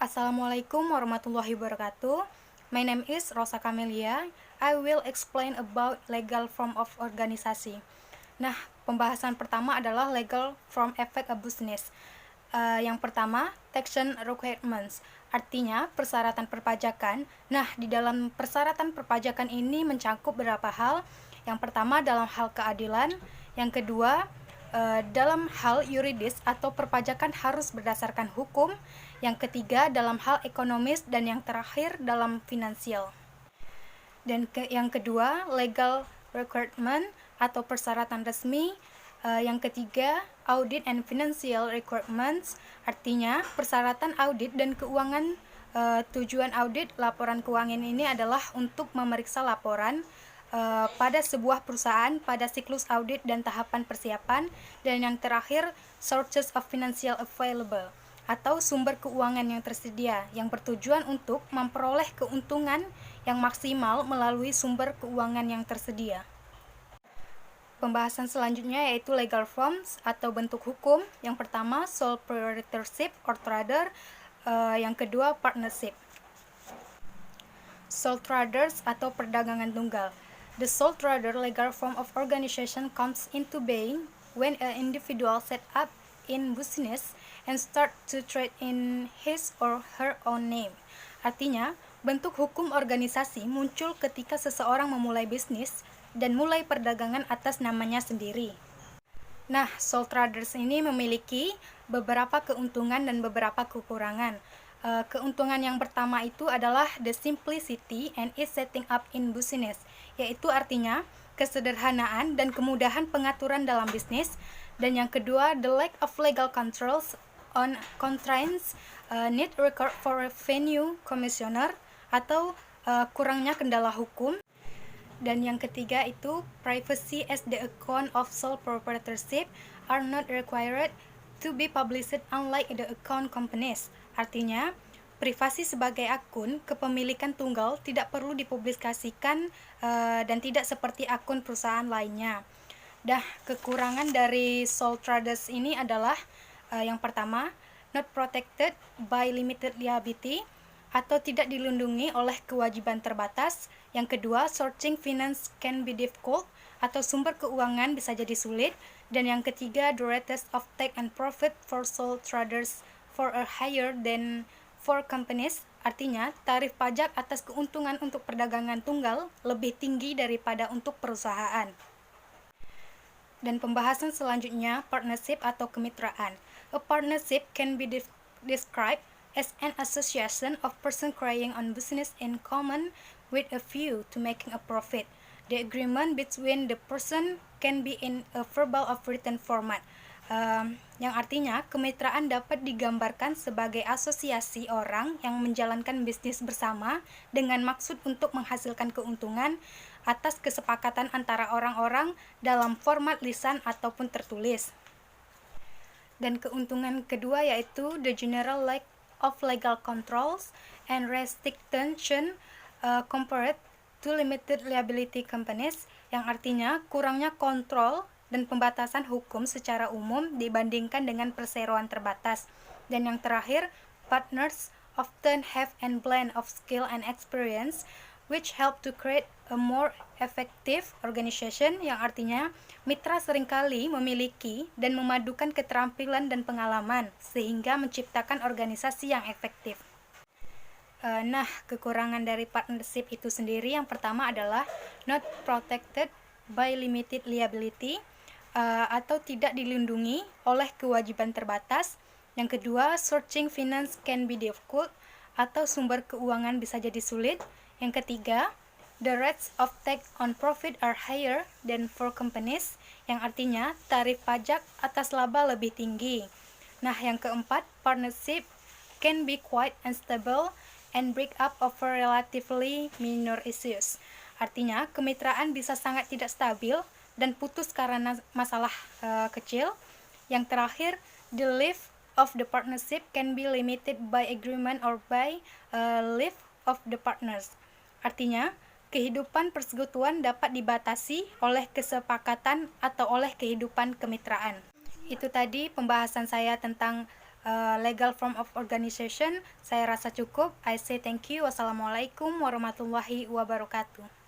Assalamualaikum warahmatullahi wabarakatuh. My name is Rosa Camelia. I will explain about legal form of organisasi. Nah, pembahasan pertama adalah legal form affect a business. Yang pertama, taxation requirements. Artinya, persyaratan perpajakan. Nah, di dalam persyaratan perpajakan ini mencakup beberapa hal. Yang pertama, dalam hal keadilan. Yang kedua, dalam hal yuridis atau perpajakan harus berdasarkan hukum. Yang ketiga, dalam hal ekonomis. Dan yang terakhir, dalam finansial. Dan yang kedua, legal requirement atau persyaratan resmi. Yang ketiga, audit and financial requirements. Artinya, persyaratan audit dan keuangan. Tujuan audit laporan keuangan ini adalah untuk memeriksa laporan pada sebuah perusahaan pada siklus audit dan tahapan persiapan. Dan yang terakhir, sources of financial available atau sumber keuangan yang tersedia yang bertujuan untuk memperoleh keuntungan yang maksimal melalui sumber keuangan yang tersedia. Pembahasan selanjutnya yaitu legal forms atau bentuk hukum. Yang pertama, sole proprietorship or trader. Yang kedua, partnership. Sole traders atau perdagangan tunggal. The sole trader legal form of organization comes into being when an individual set up in business and start to trade in his or her own name. Artinya, bentuk hukum organisasi muncul ketika seseorang memulai bisnis dan mulai perdagangan atas namanya sendiri. Nah, sole traders ini memiliki beberapa keuntungan dan beberapa kekurangan. Keuntungan yang pertama itu adalah the simplicity and ease setting up in business, yaitu artinya kesederhanaan dan kemudahan pengaturan dalam bisnis. Dan yang kedua, the lack of legal controls on constraints need record for revenue commissioner atau kurangnya kendala hukum. Dan yang ketiga itu privacy as the account of sole proprietorship are not required to be published unlike the account companies. Artinya, privasi sebagai akun kepemilikan tunggal tidak perlu dipublikasikan dan tidak seperti akun perusahaan lainnya. Kekurangan dari sole traders ini adalah yang pertama, not protected by limited liability atau tidak dilindungi oleh kewajiban terbatas. Yang kedua, sourcing finance can be difficult atau sumber keuangan bisa jadi sulit. Dan yang ketiga, the rates of take and profit for sole traders for a higher than for companies. Artinya, tarif pajak atas keuntungan untuk perdagangan tunggal lebih tinggi daripada untuk perusahaan. Dan pembahasan selanjutnya, partnership atau kemitraan. A partnership can be described as an association of persons carrying on business in common with a view to making a profit. The agreement between the person can be in a verbal or written format. Yang artinya kemitraan dapat digambarkan sebagai asosiasi orang yang menjalankan bisnis bersama dengan maksud untuk menghasilkan keuntungan atas kesepakatan antara orang-orang dalam format lisan ataupun tertulis. Dan keuntungan kedua yaitu the general lack of legal controls and restriction compared to limited liability companies, yang artinya kurangnya kontrol dan pembatasan hukum secara umum dibandingkan dengan perseroan terbatas. Dan yang terakhir, partners often have a blend of skill and experience which help to create a more effective organization, yang artinya mitra seringkali memiliki dan memadukan keterampilan dan pengalaman sehingga menciptakan organisasi yang efektif. Kekurangan dari partnership itu sendiri yang pertama adalah not protected by limited liability atau tidak dilindungi oleh kewajiban terbatas. Yang kedua, sourcing finance can be difficult atau sumber keuangan bisa jadi sulit. Yang ketiga, the rates of take on profit are higher than for companies, yang artinya tarif pajak atas laba lebih tinggi. Yang keempat, partnership can be quite unstable and break up over relatively minor issues. Artinya, kemitraan bisa sangat tidak stabil dan putus karena masalah kecil. Yang terakhir, the life of the partnership can be limited by agreement or by life of the partners. Artinya, kehidupan persekutuan dapat dibatasi oleh kesepakatan atau oleh kehidupan kemitraan. Itu tadi pembahasan saya tentang legal form of organization. Saya rasa cukup. I say thank you. Wassalamualaikum warahmatullahi wabarakatuh.